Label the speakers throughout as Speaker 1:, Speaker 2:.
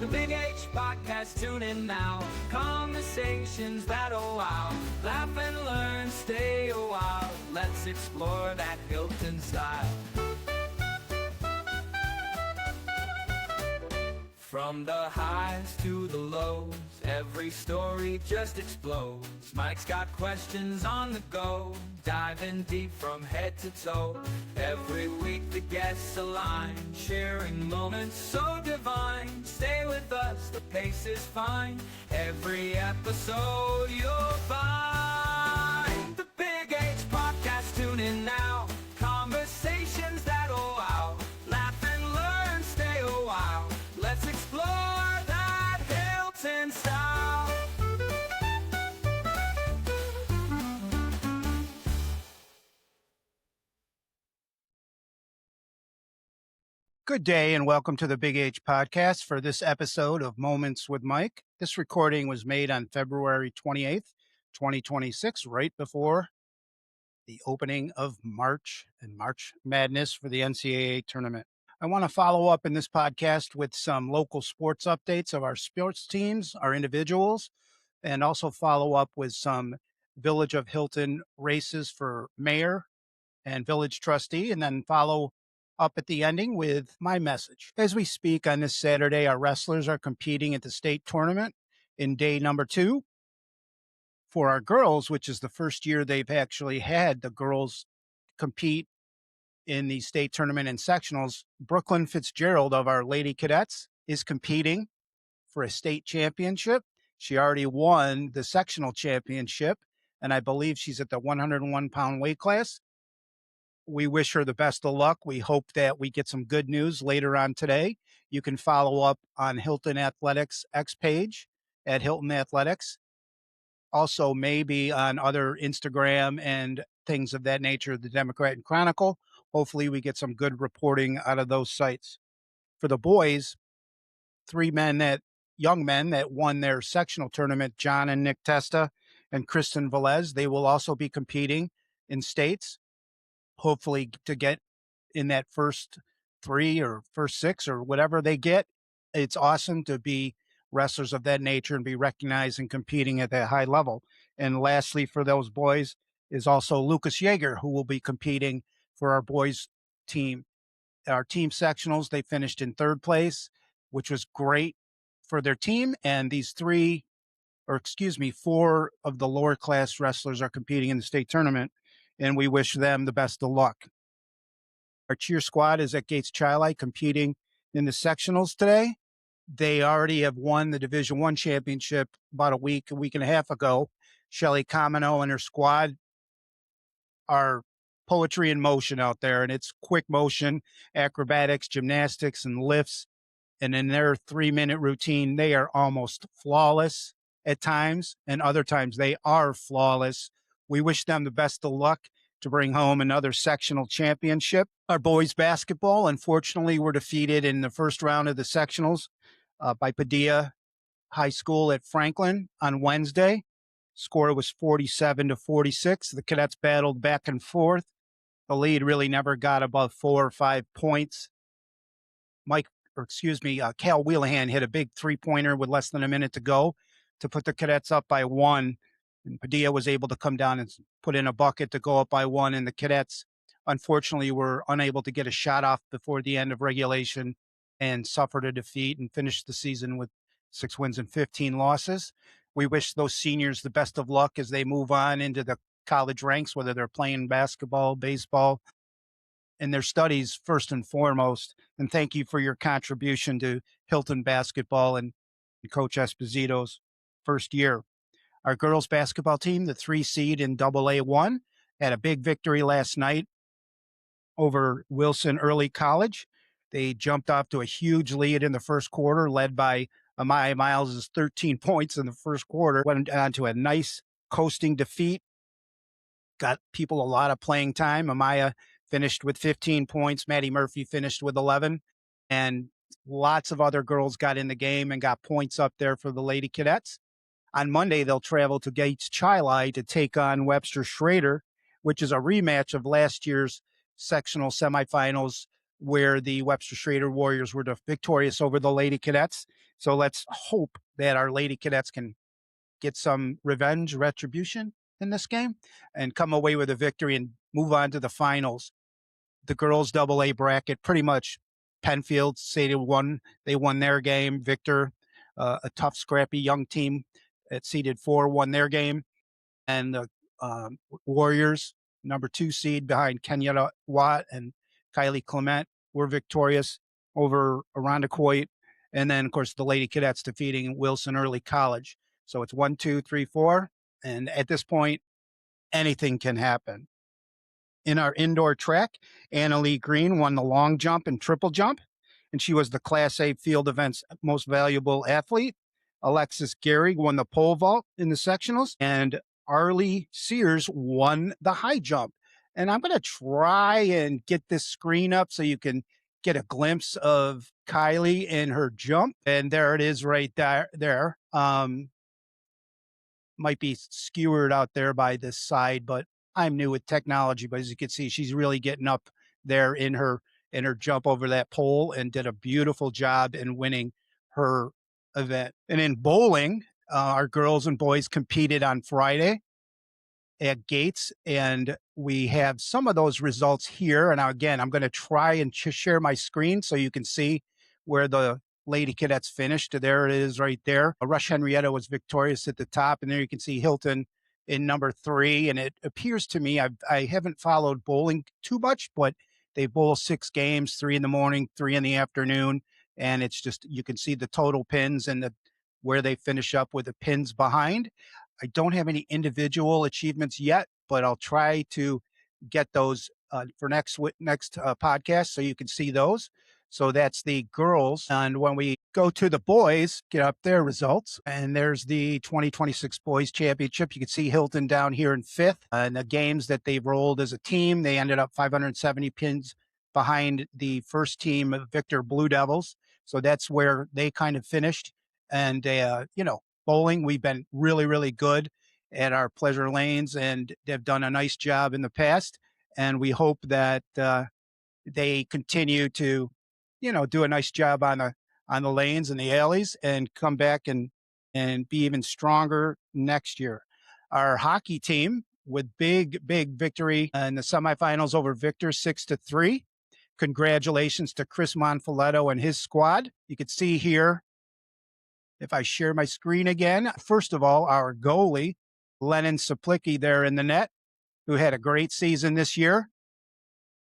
Speaker 1: The Big H Podcast, tune in now. Conversations that'll wow. Laugh and learn, stay a while. Let's explore that Hilton style. From the highs to the lows, every story just explodes. Mike's got questions on the go, diving deep from head to toe. Every week the guests align, sharing moments so divine. Stay with us, the pace is fine. Every episode you'll find. The Big H Podcast, tune in now. Conversations that'll wow. Laugh and learn, stay a while. Let's explore that Hilton style.
Speaker 2: Good day and welcome to the Big H Podcast for this episode of Moments with Mike. This recording was made on February 28th, 2026, right before the opening of March and March Madness for the NCAA tournament. I want to follow up in this podcast with some local sports updates of our sports teams, our individuals, and also follow up with some Village of Hilton races for mayor and village trustee, and then follow up at the ending with my message. As we speak on this Saturday, our wrestlers are competing at the state tournament in day number 2. For our girls, which is the first year they've actually had the girls compete in the state tournament and sectionals, Brooklyn Fitzgerald of our Lady Cadets is competing for a state championship. She already won the sectional championship, and I believe she's at the 101-pound weight class. We wish her the best of luck. We hope that we get some good news later on today. You can follow up on Hilton Athletics X page at Hilton Athletics. Also, maybe on other Instagram and things of that nature, the Democrat and Chronicle. Hopefully we get some good reporting out of those sites. For the boys, 3 young men that won their sectional tournament, John and Nick Testa and Kristen Velez, they will also be competing in states, hopefully to get in that first 3 or first 6 or whatever they get. It's awesome to be wrestlers of that nature and be recognized and competing at that high level. And lastly, for those boys is also Lucas Yeager, who will be competing for our boys team. Our team sectionals, they finished in 3rd place, which was great for their team. And these 4 of the lower class wrestlers are competing in the state tournament, and we wish them the best of luck. Our cheer squad is at Gates Chili competing in the sectionals today. They already have won the Division I championship about a week and a half ago. Shelly Camino and her squad are poetry in motion out there, and it's quick motion, acrobatics, gymnastics, and lifts. And in their 3-minute routine, they are almost flawless at times, and other times they are flawless. We wish them the best of luck to bring home another sectional championship. Our boys basketball, unfortunately, were defeated in the first round of the sectionals by Padilla High School at Franklin on Wednesday. Score was 47-46. The cadets battled back and forth. The lead really never got above 4 or 5 points. Cal Wheelahan hit a big 3-pointer with less than a minute to go to put the cadets up by 1. And Padilla was able to come down and put in a bucket to go up by 1. And the cadets, unfortunately, were unable to get a shot off before the end of regulation and suffered a defeat and finished the season with 6 wins and 15 losses. We wish those seniors the best of luck as they move on into the college ranks, whether they're playing basketball, baseball, and their studies first and foremost. And thank you for your contribution to Hilton basketball and Coach Esposito's first year. Our girls basketball team, the 3 seed in AA1, had a big victory last night over Wilson Early College. They jumped off to a huge lead in the first quarter, led by Amaya Miles' 13 points in the first quarter. Went on to a nice coasting defeat. Got people a lot of playing time. Amaya finished with 15 points. Maddie Murphy finished with 11. And lots of other girls got in the game and got points up there for the Lady Cadets. On Monday, they'll travel to Gates Chili to take on Webster Schrader, which is a rematch of last year's sectional semifinals where the Webster Schrader Warriors were victorious over the Lady Cadets. So let's hope that our Lady Cadets can get some retribution in this game and come away with a victory and move on to the finals. The girls double A bracket, pretty much Penfield say they won their game. Victor, a tough, scrappy young team at seeded 4, won their game. And the Warriors, number 2 seed behind Kenyatta Watt and Kylie Clement, were victorious over Irondequoit. And then, of course, the Lady Cadets defeating Wilson Early College. So it's 1, 2, 3, 4. And at this point, anything can happen. In our indoor track, Annalie Green won the long jump and triple jump, and she was the Class A field event's most valuable athlete. Alexis Gary won the pole vault in the sectionals, and Arlie Sears won the high jump. And I'm going to try and get this screen up so you can get a glimpse of Kylie in her jump. And there it is right there. Might be skewered out there by this side, but I'm new with technology. But as you can see, she's really getting up there in her jump over that pole and did a beautiful job in winning her event. And in bowling, our girls and boys competed on Friday at Gates, and we have some of those results here. And again, I'm going to try and share my screen so you can see where the Lady Cadets finished. There it is right there. Rush Henrietta was victorious at the top, and there you can see Hilton in number 3. And it appears to me, I haven't followed bowling too much, but they bowl 6 games, 3 in the morning, 3 in the afternoon. And it's just, you can see the total pins and where they finish up with the pins behind. I don't have any individual achievements yet, but I'll try to get those for next podcast so you can see those. So that's the girls. And when we go to the boys, get up their results. And there's the 2026 Boys Championship. You can see Hilton down here in 5th. And the games that they've rolled as a team, they ended up 570 pins behind the first team of Victor Blue Devils. So that's where they kind of finished. And, bowling, we've been really, really good at our pleasure lanes, and they've done a nice job in the past. And we hope that they continue to, do a nice job on the lanes and the alleys and come back and be even stronger next year. Our hockey team with big victory in the semifinals over Victor 6-3. Congratulations to Chris Monfiletto and his squad. You can see here, if I share my screen again, first of all, our goalie, Lennon Saplicki, there in the net, who had a great season this year,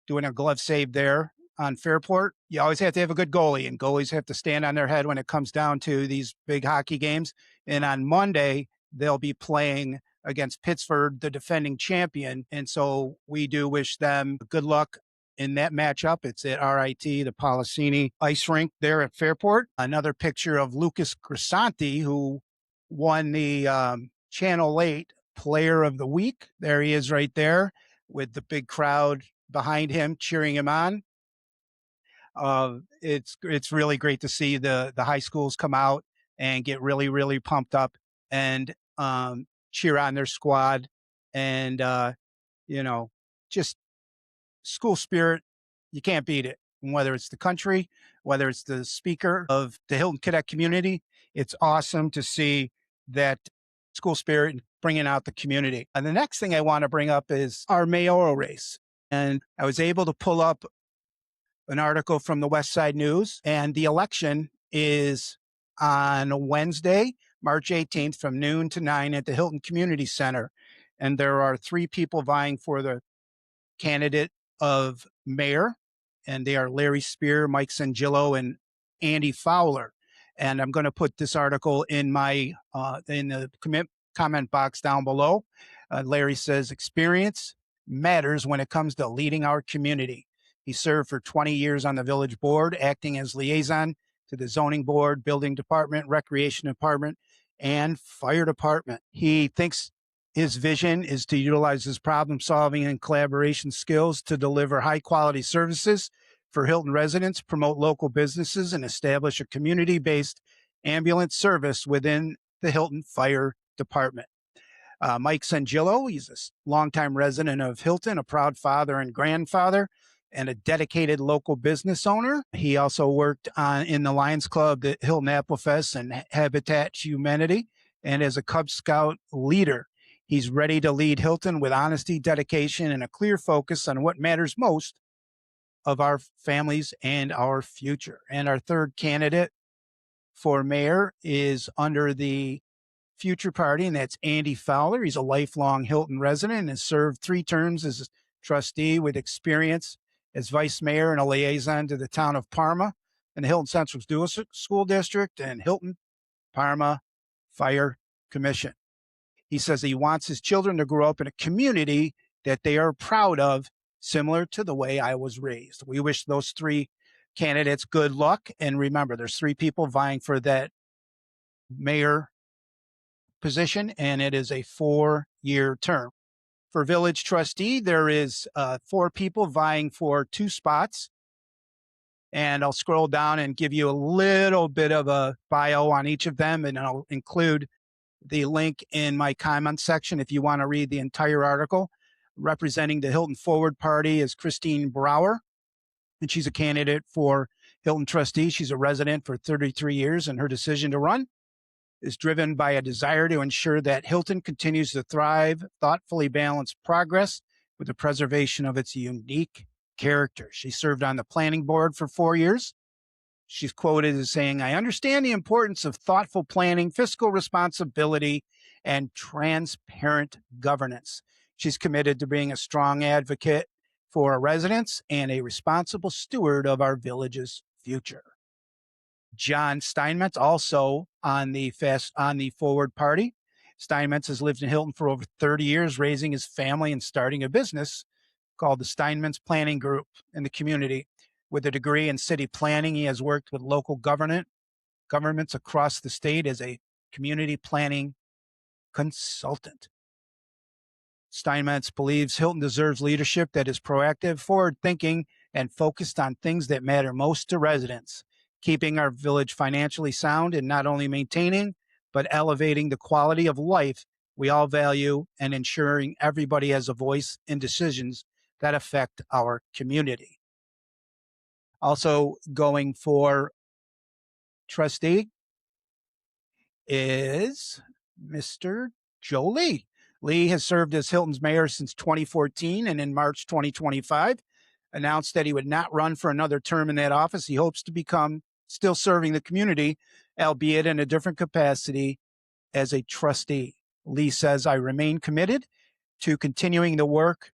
Speaker 2: doing a glove save there on Fairport. You always have to have a good goalie, and goalies have to stand on their head when it comes down to these big hockey games. And on Monday, they'll be playing against Pittsburgh, the defending champion. And so we do wish them good luck in that matchup. It's at RIT, the Policini ice rink there at Fairport. Another picture of Lucas Grisanti, who won the Channel 8 Player of the Week. There he is right there with the big crowd behind him cheering him on. It's really great to see the high schools come out and get really, really pumped up and cheer on their squad. And, just school spirit, you can't beat it. And whether it's the country, whether it's the speaker of the Hilton Cadet community, it's awesome to see that school spirit bringing out the community. And the next thing I want to bring up is our mayoral race. And I was able to pull up an article from the West Side News, and the election is on Wednesday, March 18th from noon to 9 at the Hilton Community Center. And there are 3 people vying for the candidate of mayor, and they are Larry Spear, Mike Sangillo, and Andy Fowler. And I'm going to put this article in my in the comment box down below. Larry says, experience matters when it comes to leading our community. He served for 20 years on the village board, acting as liaison to the zoning board, building department, recreation department, and fire department. He thinks his vision is to utilize his problem solving and collaboration skills to deliver high quality services for Hilton residents, promote local businesses, and establish a community-based ambulance service within the Hilton Fire Department. Mike Sangillo, he's a longtime resident of Hilton, a proud father and grandfather, and a dedicated local business owner. He also worked in the Lions Club at Hilton Applefest and Habitat Humanity, and as a Cub Scout leader. He's ready to lead Hilton with honesty, dedication, and a clear focus on what matters most of our families and our future. And our third candidate for mayor is under the future party, and that's Andy Fowler. He's a lifelong Hilton resident and has served 3 terms as a trustee with experience as vice mayor and a liaison to the town of Parma and the Hilton Central School District and Hilton Parma Fire Commission. He says he wants his children to grow up in a community that they are proud of, similar to the way I was raised. We wish those 3 candidates good luck. And remember, there's 3 people vying for that mayor position, and it is a 4-year term. For village trustee, there is 4 people vying for 2 spots. And I'll scroll down and give you a little bit of a bio on each of them, and I'll include the link in my comment section if you want to read the entire article. Representing the Hilton Forward Party is Christine Brower, and she's a candidate for Hilton trustee. She's a resident for 33 years, and her decision to run is driven by a desire to ensure that Hilton continues to thrive, thoughtfully balance progress with the preservation of its unique character. She served on the planning board for 4 years. She's quoted as saying, "I understand the importance of thoughtful planning, fiscal responsibility, and transparent governance." She's committed to being a strong advocate for our residents and a responsible steward of our village's future. John Steinmetz, also on the Forward Party. Steinmetz has lived in Hilton for over 30 years, raising his family and starting a business called the Steinmetz Planning Group in the community. With a degree in city planning, he has worked with local governments across the state as a community planning consultant. Steinmetz believes Hilton deserves leadership that is proactive, forward-thinking, and focused on things that matter most to residents, keeping our village financially sound and not only maintaining, but elevating the quality of life we all value and ensuring everybody has a voice in decisions that affect our community. Also going for trustee is Mr. Joe Lee. Lee has served as Hilton's mayor since 2014, and in March 2025 announced that he would not run for another term in that office. He hopes to become still serving the community, albeit in a different capacity as a trustee. Lee says, "I remain committed to continuing the work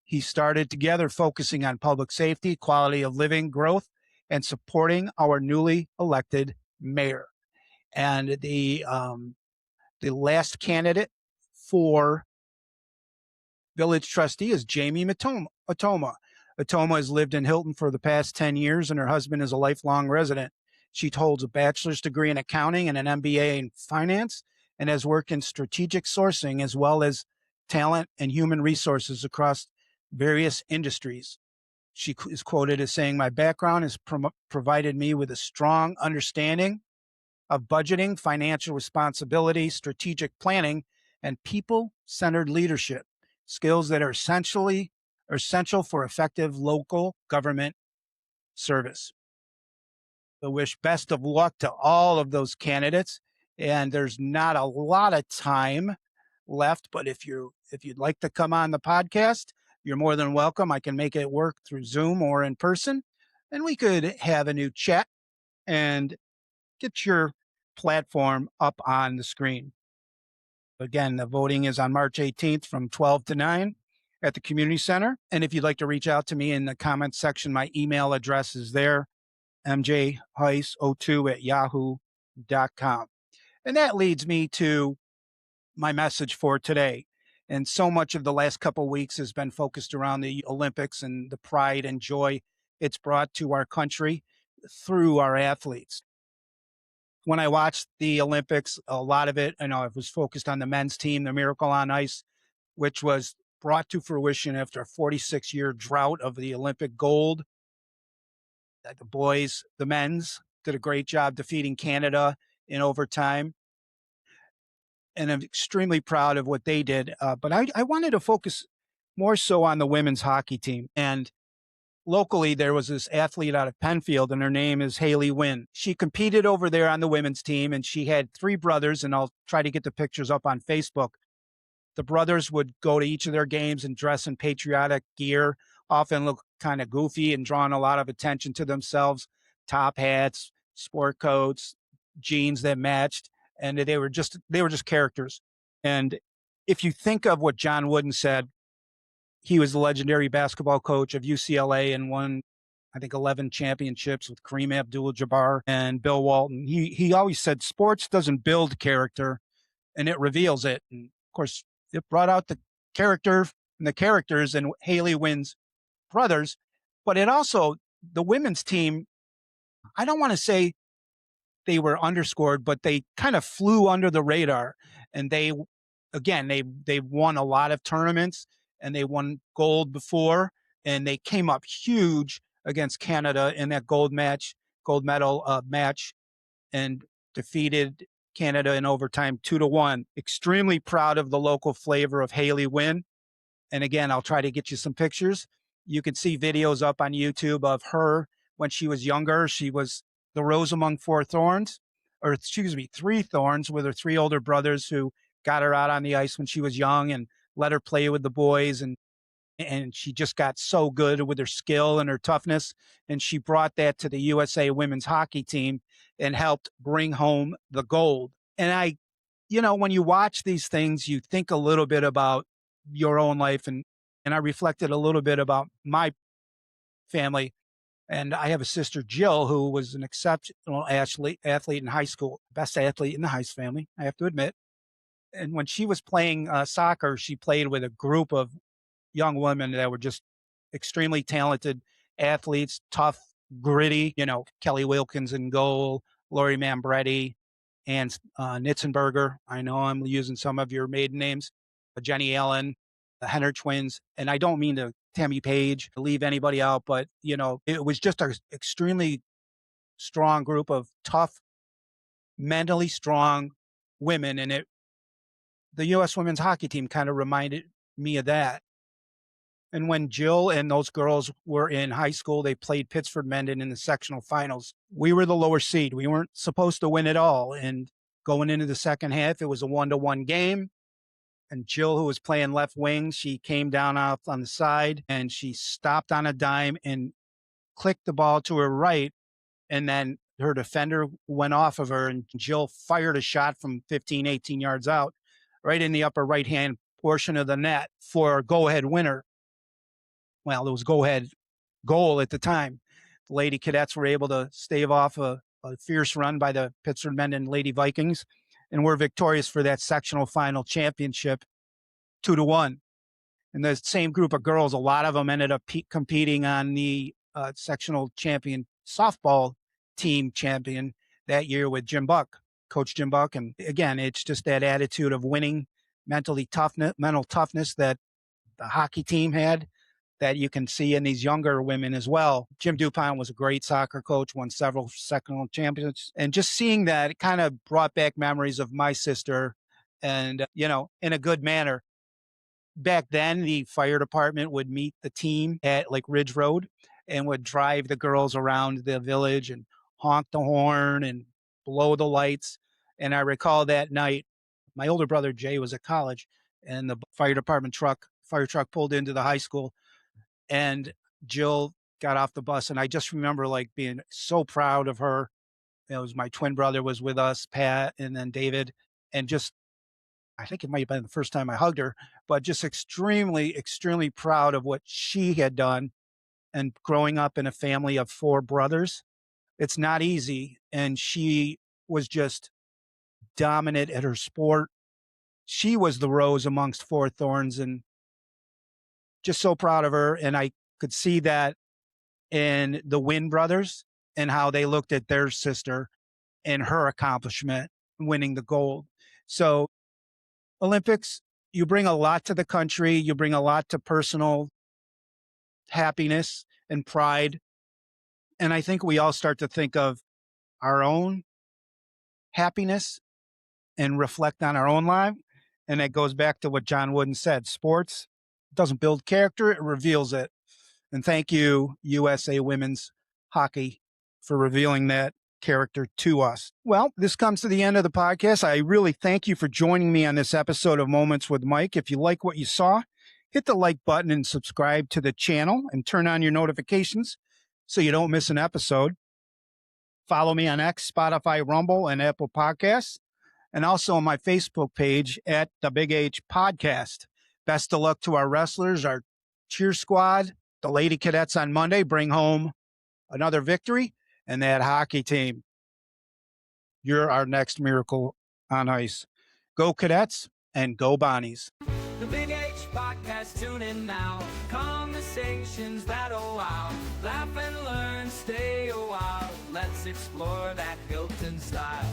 Speaker 2: he started together, focusing on public safety, quality of living, growth, and supporting our newly elected mayor." And the last candidate for village trustee is Jamie Atoma. Atoma has lived in Hilton for the past 10 years, and her husband is a lifelong resident. She holds a bachelor's degree in accounting and an MBA in finance, and has worked in strategic sourcing as well as talent and human resources across various industries. She is quoted as saying, "My background has provided me with a strong understanding of budgeting, financial responsibility, strategic planning, and people-centered leadership, skills that are essential for effective local government service." I wish best of luck to all of those candidates. And there's not a lot of time left, but if you'd like to come on the podcast, you're more than welcome. I can make it work through Zoom or in person, and we could have a new chat and get your platform up on the screen. Again, the voting is on March 18th from 12 to 9 at the community center. And if you'd like to reach out to me in the comments section, my email address is there, mjheis02@yahoo.com. And that leads me to my message for today. And so much of the last couple of weeks has been focused around the Olympics and the pride and joy it's brought to our country through our athletes. When I watched the Olympics, a lot of it, it was focused on the men's team, the Miracle on Ice, which was brought to fruition after a 46-year drought of the Olympic gold. The boys, the men's, did a great job defeating Canada in overtime. And I'm extremely proud of what they did. But I wanted to focus more so on the women's hockey team. And locally, there was this athlete out of Penfield, and her name is Haley Wynn. She competed over there on the women's team, and she had three brothers, and I'll try to get the pictures up on Facebook. The brothers would go to each of their games and dress in patriotic gear, often look kind of goofy and drawing a lot of attention to themselves, top hats, sport coats, jeans that matched, and they were just characters. And if you think of what John Wooden said, he was the legendary basketball coach of UCLA and won, I think, 11 championships with Kareem Abdul-Jabbar and Bill Walton. He always said sports doesn't build character, and it reveals it. And of course, it brought out the character and the characters and Haley Wynn's brothers, but it also, the women's team, I don't want to say they were underscored, but they kind of flew under the radar. And they won a lot of tournaments, and they won gold before, and they came up huge against Canada in that gold medal match, and defeated Canada in overtime 2-1. Extremely proud of the local flavor of Haley Wynn. And again, I'll try to get you some pictures. You can see videos up on YouTube of her when she was younger. She was the rose among four thorns, or excuse me, three thorns, with her three older brothers who got her out on the ice when she was young and let her play with the boys. And she just got so good with her skill and her toughness. And she brought that to the USA women's hockey team and helped bring home the gold. And when you watch these things, you think a little bit about your own life. And I reflected a little bit about my family. And I have a sister, Jill, who was an exceptional athlete in high school, best athlete in the Heist family, I have to admit. And when she was playing soccer, she played with a group of young women that were just extremely talented athletes, tough, gritty, Kelly Wilkins in goal, Lori Mambretti, and Nitzenberger. I know I'm using some of your maiden names, Jenny Allen, the Henner twins. And I don't mean to Tammy Page, leave anybody out, but, it was just an extremely strong group of tough, mentally strong women. And the U.S. women's hockey team kind of reminded me of that. And when Jill and those girls were in high school, they played Pittsford Mendon in the sectional finals. We were the lower seed. We weren't supposed to win at all. And going into the second half, it was a 1-1 game. And Jill, who was playing left wing, she came down out on the side and she stopped on a dime and clicked the ball to her right. And then her defender went off of her, and Jill fired a shot from 15, 18 yards out, right in the upper right-hand portion of the net for a go-ahead winner. Well, it was go-ahead goal at the time. The Lady Cadets were able to stave off a fierce run by the Pittsburgh Mendon Lady Vikings, and were victorious for that sectional final championship 2-1. And the same group of girls, a lot of them ended up competing on the sectional champion softball team champion that year with Jim Buck, Coach Jim Buck. And again, it's just that attitude of winning, mental toughness that the hockey team had, that you can see in these younger women as well. Jim DuPont was a great soccer coach, won several sectional championships. And just seeing that, it kind of brought back memories of my sister, and, in a good manner. Back then, the fire department would meet the team at like Ridge Road and would drive the girls around the village and honk the horn and blow the lights. And I recall that night, my older brother Jay was at college, and the fire truck pulled into the high school, and Jill got off the bus. And I just remember like being so proud of her. It was my twin brother was with us, Pat, and then David, and just, I think it might have been the first time I hugged her, but just extremely, extremely proud of what she had done. And growing up in a family of four brothers, it's not easy. And she was just dominant at her sport. She was the rose amongst four thorns, and just so proud of her. And I could see that in the Wynn brothers and how they looked at their sister and her accomplishment, winning the gold. So Olympics, you bring a lot to the country. You bring a lot to personal happiness and pride. And I think we all start to think of our own happiness and reflect on our own life. And that goes back to what John Wooden said. Sports doesn't build character, it reveals it. And thank you, USA Women's Hockey, for revealing that character to us. Well, this comes to the end of the podcast. I really thank you for joining me on this episode of Moments with Mike. If you like what you saw, hit the like button and subscribe to the channel and turn on your notifications so you don't miss an episode. Follow me on X, Spotify, Rumble, and Apple Podcasts, and also on my Facebook page at The Big H Podcast. Best of luck to our wrestlers, our cheer squad, the Lady Cadets on Monday. Bring home another victory, and that hockey team. You're our next miracle on ice. Go Cadets and go Bonnies.
Speaker 1: The Big H Podcast, tune in now. Conversations that'll wow. Laugh and learn, stay a while. Let's explore that Hilton style.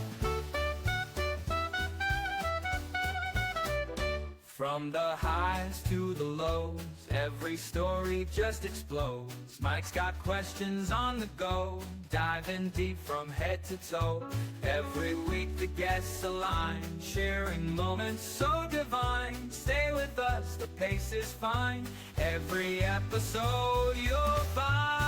Speaker 1: From the highs to the lows, every story just explodes. Mike's got questions on the go, diving deep from head to toe. Every week the guests align, sharing moments so divine. Stay with us, the pace is fine. Every episode you'll find